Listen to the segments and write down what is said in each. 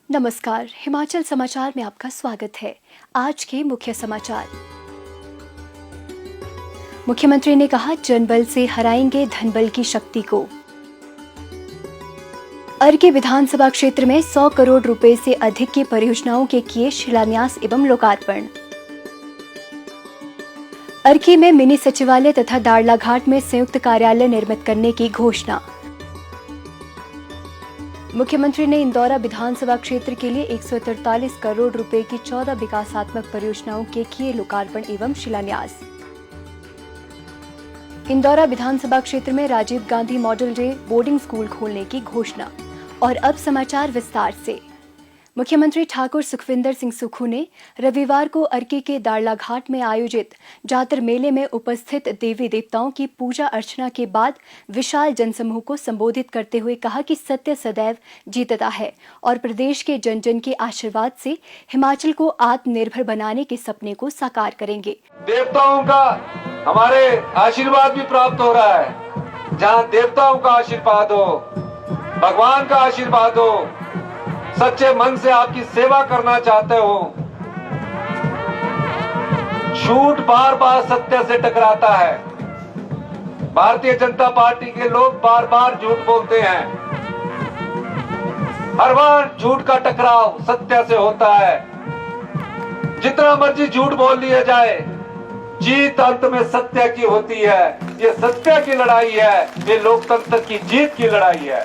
नमस्कार, हिमाचल समाचार में आपका स्वागत है। आज के मुख्य समाचार। मुख्यमंत्री ने कहा, जनबल से हराएंगे धनबल की शक्ति को। अर्की विधानसभा क्षेत्र में 100 करोड़ रुपए से अधिक की परियोजनाओं के किए शिलान्यास एवं लोकार्पण। अर्की में मिनी सचिवालय तथा दाड़लाघाट में संयुक्त कार्यालय निर्मित करने की घोषणा। मुख्यमंत्री ने इंदौरा विधानसभा क्षेत्र के लिए 143 करोड़ रुपए की 14 विकासात्मक परियोजनाओं के किए लोकार्पण एवं शिलान्यास। इंदौरा विधानसभा क्षेत्र में Rajiv Gandhi model day boarding school खोलने की घोषणा। और अब समाचार विस्तार से। मुख्यमंत्री ठाकुर सुखविंदर सिंह सुक्खू ने रविवार को अर्की के दाड़लाघाट में आयोजित जातर मेले में उपस्थित देवी देवताओं की पूजा अर्चना के बाद विशाल जनसमूह को संबोधित करते हुए कहा कि सत्य सदैव जीतता है और प्रदेश के जन जन के आशीर्वाद से हिमाचल को आत्मनिर्भर बनाने के सपने को साकार करेंगे। देवताओं का हमारे आशीर्वाद भी प्राप्त हो रहा है। जहाँ देवताओं का आशीर्वाद हो, भगवान का आशीर्वाद हो, सच्चे मन से आपकी सेवा करना चाहते हो, झूठ बार बार सत्य से टकराता है। भारतीय जनता पार्टी के लोग बार बार झूठ बोलते हैं। हर बार झूठ का टकराव सत्य से होता है। जितना मर्जी झूठ बोल लिया जाए, जीत अंत में सत्य की होती है। ये सत्य की लड़ाई है, ये लोकतंत्र की जीत की लड़ाई है।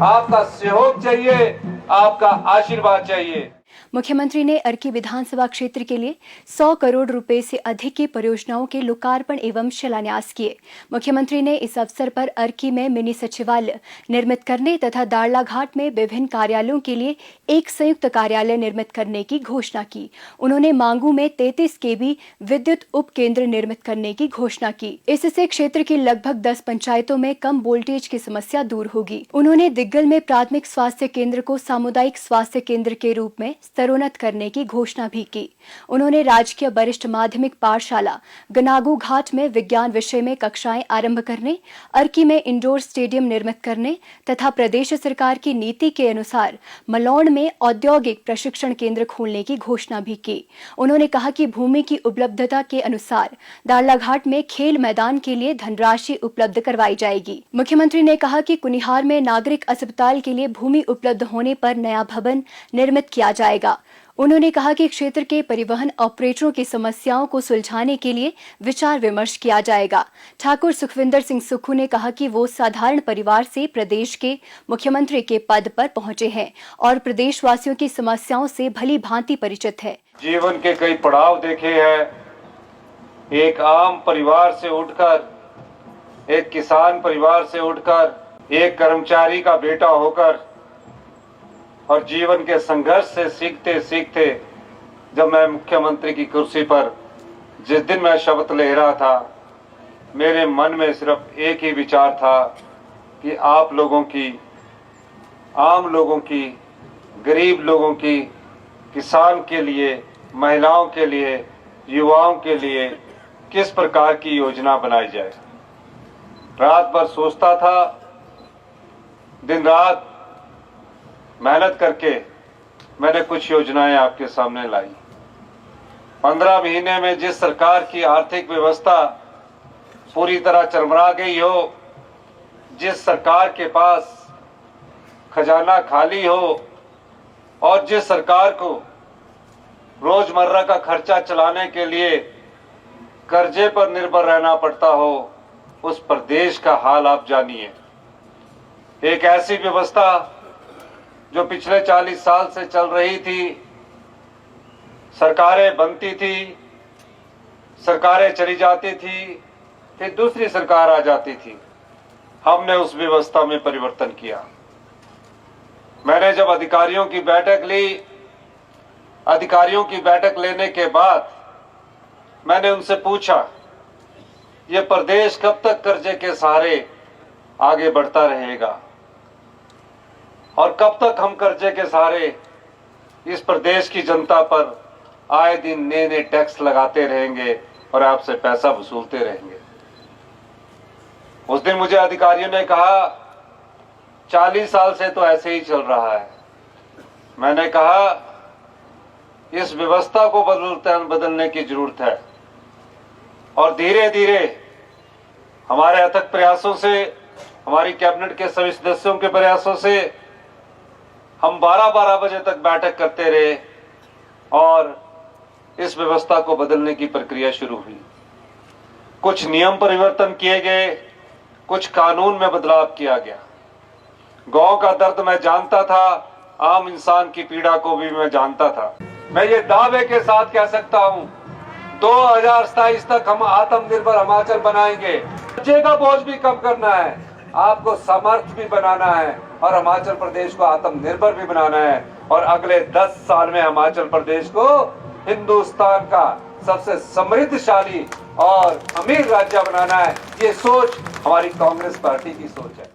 आपका सहयोग चाहिए, आपका आशीर्वाद चाहिए। मुख्यमंत्री ने अर्की विधानसभा क्षेत्र के लिए 100 करोड़ रुपए से अधिक की परियोजनाओं के लोकार्पण एवं शिलान्यास किए। मुख्यमंत्री ने इस अवसर पर अर्की में मिनी सचिवालय निर्मित करने तथा दाड़लाघाट में विभिन्न कार्यालयों के लिए एक संयुक्त कार्यालय निर्मित करने की घोषणा की। उन्होंने मांगू में 33 kV विद्युत उप केंद्र निर्मित करने की घोषणा की। इससे क्षेत्र की लगभग 10 पंचायतों में कम वोल्टेज की समस्या दूर होगी। उन्होंने दिग्गल में प्राथमिक स्वास्थ्य केंद्र को सामुदायिक स्वास्थ्य केंद्र के रूप में स्तरोन्नत करने की घोषणा भी की। उन्होंने राजकीय वरिष्ठ माध्यमिक पाठशाला गनागू घाट में विज्ञान विषय में कक्षाएं आरंभ करने, अर्की में इंडोर स्टेडियम निर्मित करने तथा प्रदेश सरकार की नीति के अनुसार मलौड़ में औद्योगिक प्रशिक्षण केंद्र खोलने की घोषणा भी की। उन्होंने कहा कि भूमि की उपलब्धता के अनुसार दाड़लाघाट में खेल मैदान के लिए धनराशि उपलब्ध करवाई जाएगी। मुख्यमंत्री ने कहा कि कुनिहार में नागरिक अस्पताल के लिए भूमि उपलब्ध होने पर नया भवन निर्मित किया जाएगा। उन्होंने कहा कि क्षेत्र के परिवहन ऑपरेटरों की समस्याओं को सुलझाने के लिए विचार विमर्श किया जाएगा। ठाकुर सुखविंदर सिंह सुक्खू ने कहा कि वो साधारण परिवार से प्रदेश के मुख्यमंत्री के पद पर पहुंचे हैं और प्रदेशवासियों की समस्याओं से भली भांति परिचित है। जीवन के कई पड़ाव देखे हैं। एक आम परिवार से उठकर, एक किसान परिवार से उठकर, एक कर्मचारी का बेटा होकर और जीवन के संघर्ष से सीखते सीखते जब मैं मुख्यमंत्री की कुर्सी पर जिस दिन मैं शपथ ले रहा था, मेरे मन में सिर्फ एक ही विचार था कि आप लोगों की, आम लोगों की, गरीब लोगों की, किसान के लिए, महिलाओं के लिए, युवाओं के लिए किस प्रकार की योजना बनाई जाए। रात भर सोचता था, दिन रात मेहनत करके मैंने कुछ योजनाएं आपके सामने लाई। 15 महीने में जिस सरकार की आर्थिक व्यवस्था पूरी तरह चरमरा गई हो, जिस सरकार के पास खजाना खाली हो और जिस सरकार को रोजमर्रा का खर्चा चलाने के लिए कर्जे पर निर्भर रहना पड़ता हो, उस प्रदेश का हाल आप जानिए। एक ऐसी व्यवस्था जो पिछले 40 साल से चल रही थी, सरकारें बनती थी, सरकारें चली जाती थी, फिर दूसरी सरकार आ जाती थी। हमने उस व्यवस्था में परिवर्तन किया। मैंने जब अधिकारियों की बैठक ली, अधिकारियों की बैठक लेने के बाद मैंने उनसे पूछा, ये प्रदेश कब तक कर्जे के सहारे आगे बढ़ता रहेगा और कब तक हम कर्जे के सहारे इस प्रदेश की जनता पर आए दिन नए नए टैक्स लगाते रहेंगे और आपसे पैसा वसूलते रहेंगे। उस दिन मुझे अधिकारियों ने कहा, 40 साल से तो ऐसे ही चल रहा है। मैंने कहा इस व्यवस्था को बदलने की जरूरत है और धीरे धीरे हमारे अथक प्रयासों से, हमारी कैबिनेट के सभी सदस्यों के प्रयासों से हम 12-12 बजे तक बैठक करते रहे और इस व्यवस्था को बदलने की प्रक्रिया शुरू हुई। कुछ नियम परिवर्तन किए गए, कुछ कानून में बदलाव किया गया। गांव का दर्द मैं जानता था, आम इंसान की पीड़ा को भी मैं जानता था। मैं ये दावे के साथ कह सकता हूं 2027 तक हम आत्मनिर्भर हिमाचल बनाएंगे। खर्चे का बोझ भी कम करना है, आपको समर्थ भी बनाना है और हिमाचल प्रदेश को आत्मनिर्भर भी बनाना है और अगले 10 साल में हिमाचल प्रदेश को हिंदुस्तान का सबसे समृद्धशाली और अमीर राज्य बनाना है। ये सोच हमारी कांग्रेस पार्टी की सोच है।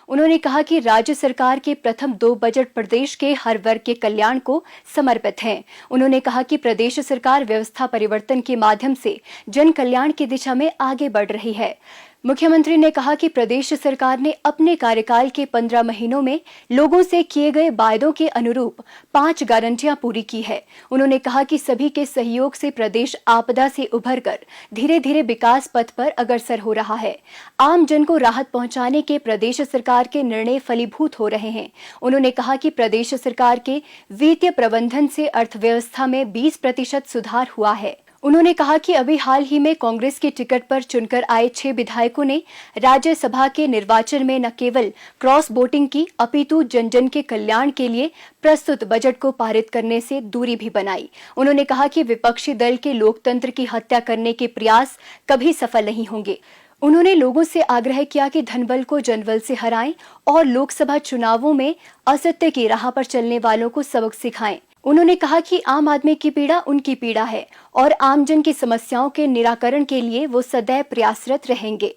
उन्होंने कहा कि राज्य सरकार के प्रथम 2 बजट प्रदेश के हर वर्ग के कल्याण को समर्पित हैं। उन्होंने कहा कि प्रदेश सरकार व्यवस्था परिवर्तन के माध्यम से जन कल्याण की दिशा में आगे बढ़ रही है। मुख्यमंत्री ने कहा कि प्रदेश सरकार ने अपने कार्यकाल के 15 महीनों में लोगों से किए गए वायदों के अनुरूप 5 गारंटियां पूरी की है। उन्होंने कहा कि सभी के सहयोग से प्रदेश आपदा से उभरकर धीरे धीरे विकास पथ पर अग्रसर हो रहा है। आम जन को राहत पहुंचाने के प्रदेश सरकार के निर्णय फलीभूत हो रहे हैं। उन्होंने कहा कि प्रदेश सरकार के वित्तीय प्रबंधन से अर्थव्यवस्था में 20% सुधार हुआ है। उन्होंने कहा कि अभी हाल ही में कांग्रेस के टिकट पर चुनकर आए 6 विधायकों ने राज्यसभा के निर्वाचन में न केवल क्रॉस वोटिंग की, अपितु जन जन के कल्याण के लिए प्रस्तुत बजट को पारित करने से दूरी भी बनाई। उन्होंने कहा कि विपक्षी दल के लोकतंत्र की हत्या करने के प्रयास कभी सफल नहीं होंगे। उन्होंने लोगों से आग्रह किया कि धनबल को जनबल से हराएं और लोकसभा चुनावों में असत्य की राह पर चलने वालों को सबक सिखाएं। उन्होंने कहा कि आम आदमी की पीड़ा उनकी पीड़ा है और आमजन की समस्याओं के निराकरण के लिए वो सदैव प्रयासरत रहेंगे।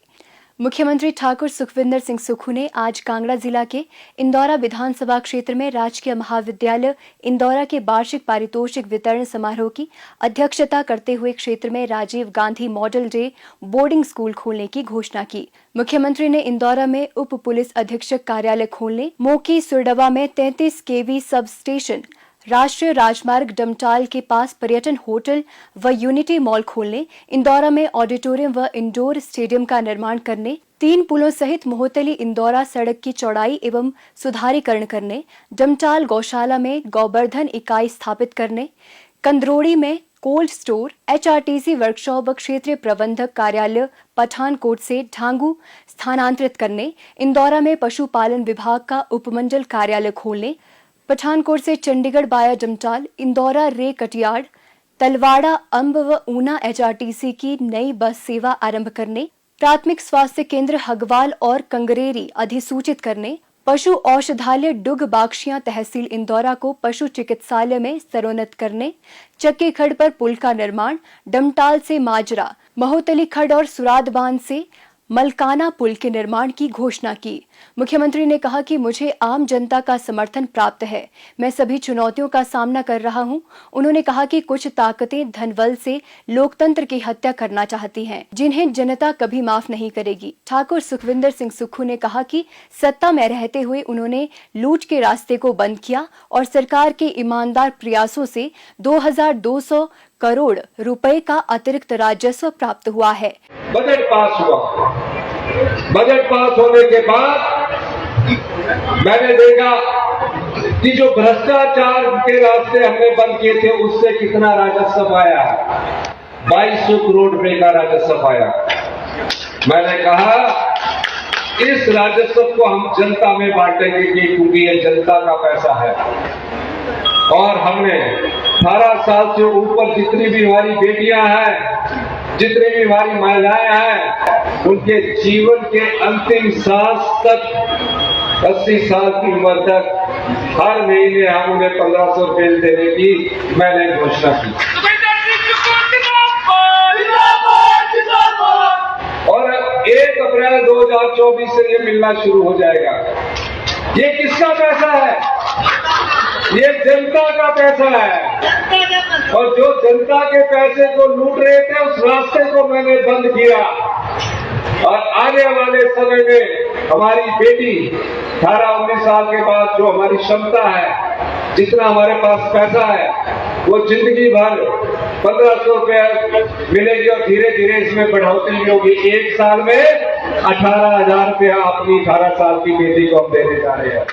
मुख्यमंत्री ठाकुर सुखविंदर सिंह सुक्खू ने आज कांगड़ा जिला के इंदौरा विधानसभा क्षेत्र में राजकीय महाविद्यालय इंदौरा के वार्षिक पारितोषिक वितरण समारोह की अध्यक्षता करते हुए क्षेत्र में Rajiv Gandhi model day boarding school खोलने की घोषणा की। मुख्यमंत्री ने इंदौरा में उप पुलिस अधीक्षक कार्यालय खोलने, मोकी सुरडवा में 33 kV सब स्टेशन, राष्ट्रीय राजमार्ग डमटाल के पास पर्यटन होटल व यूनिटी मॉल खोलने, इंदौरा में ऑडिटोरियम व इंडोर स्टेडियम का निर्माण करने, 3 पुलों सहित मोहतली इंदौरा सड़क की चौड़ाई एवं सुधारीकरण करने, डमटाल गौशाला में गौवर्धन इकाई स्थापित करने, कंदरोड़ी में कोल्ड स्टोर, HRTC वर्कशॉप व क्षेत्रीय प्रबंधक कार्यालय पठानकोट से ढांगू स्थानांतरित करने, इंदौरा में पशुपालन विभाग का उपमंडल कार्यालय खोलने, पठानकोट से चंडीगढ़ बाया डमटाल, इंदौरा रे कटियाड़, तलवाड़ा अंब व ऊना HRTC की नई बस सेवा आरंभ करने, प्राथमिक स्वास्थ्य केंद्र हगवाल और कंगरेरी अधिसूचित करने, पशु औषधालय डुग बाक्शियां तहसील इंदौरा को पशु चिकित्सालय में स्तरोन्नत करने, चक्की खड़ पर पुल का निर्माण, डमटाल से माजरा, महोतली खड़ और सुराद बांध से मलकाना पुल के निर्माण की घोषणा की। मुख्यमंत्री ने कहा कि मुझे आम जनता का समर्थन प्राप्त है, मैं सभी चुनौतियों का सामना कर रहा हूं। उन्होंने कहा कि कुछ ताकतें धनबल से लोकतंत्र की हत्या करना चाहती हैं, जिन्हें जनता कभी माफ नहीं करेगी। ठाकुर सुखविंदर सिंह सुक्खू ने कहा कि सत्ता में रहते हुए उन्होंने लूट के रास्ते को बंद किया और सरकार के ईमानदार प्रयासों से 2200 करोड़ रुपए का अतिरिक्त राजस्व प्राप्त हुआ है। बजट पास हुआ। बजट पास होने के बाद मैंने देखा कि जो भ्रष्टाचार के रास्ते हमने बंद किए थे उससे कितना राजस्व आया है। 2200 करोड़ रुपए का राजस्व आया। मैंने कहा इस राजस्व को हम जनता में बांटेंगे क्योंकि ये जनता का पैसा है और हमने 18 साल से ऊपर जितनी भी हमारी बेटियां हैं, जितनी भी हमारी महिलाएं हैं, उनके जीवन के अंतिम सांस तक 80 साल की उम्र तक हर महीने हम उन्हें 1500 रुपए देने की मैंने घोषणा की। और 1 अप्रैल 2024 से ये मिलना शुरू हो जाएगा। ये किसका पैसा है? ये जनता का पैसा है और जो जनता के पैसे को लूट रहे थे उस रास्ते को मैंने बंद किया और आने वाले समय में हमारी बेटी 18-19 साल के बाद जो हमारी क्षमता है जितना हमारे पास पैसा है वो जिंदगी भर 1500 रुपया मिलेगी और धीरे धीरे इसमें बढ़ोतरी भी होगी। एक साल में 18,000 रुपया अपनी 18 साल की बेटी को हम देने जा रहे हैं।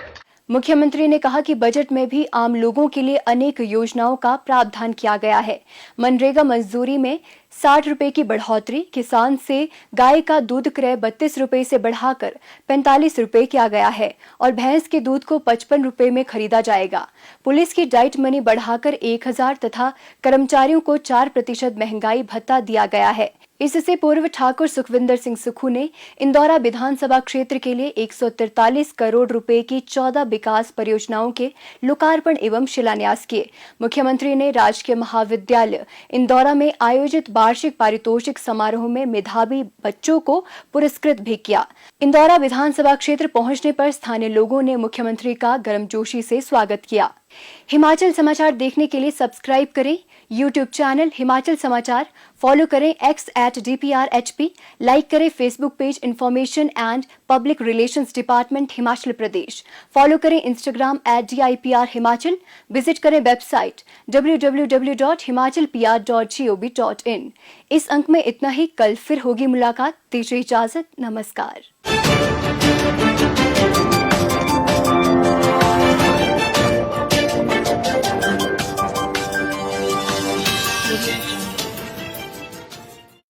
मुख्यमंत्री ने कहा कि बजट में भी आम लोगों के लिए अनेक योजनाओं का प्रावधान किया गया है। मनरेगा मजदूरी में 60 रुपए की बढ़ोतरी, किसान से गाय का दूध क्रय 32 रुपए से बढ़ाकर 45 रुपए किया गया है और भैंस के दूध को 55 रुपए में खरीदा जाएगा। पुलिस की डाइट मनी बढ़ाकर 1000 तथा कर्मचारियों को 4% महंगाई भत्ता दिया गया है। इससे पूर्व ठाकुर सुखविंदर सिंह सुक्खू ने इंदौरा विधानसभा क्षेत्र के लिए 143 करोड़ रुपए की 14 विकास परियोजनाओं के लोकार्पण एवं शिलान्यास किए। मुख्यमंत्री ने राजकीय महाविद्यालय इंदौरा में आयोजित वार्षिक पारितोषिक समारोह में मेधावी बच्चों को पुरस्कृत भी किया। इंदौरा विधानसभा क्षेत्र पहुंचने पर स्थानीय लोगों ने मुख्यमंत्री का गर्मजोशी से स्वागत किया। हिमाचल समाचार देखने के लिए सब्सक्राइब करें YouTube चैनल हिमाचल समाचार, फॉलो करें x@DPRHP, लाइक करें Facebook page information and public relations department Himachal Pradesh, follow करें Instagram @DIPR हिमाचल, विजिट करें वेबसाइट www.himachalpr.gov.in। इस अंक में इतना ही, कल फिर होगी मुलाकात। दीजिए इजाजत, नमस्कार।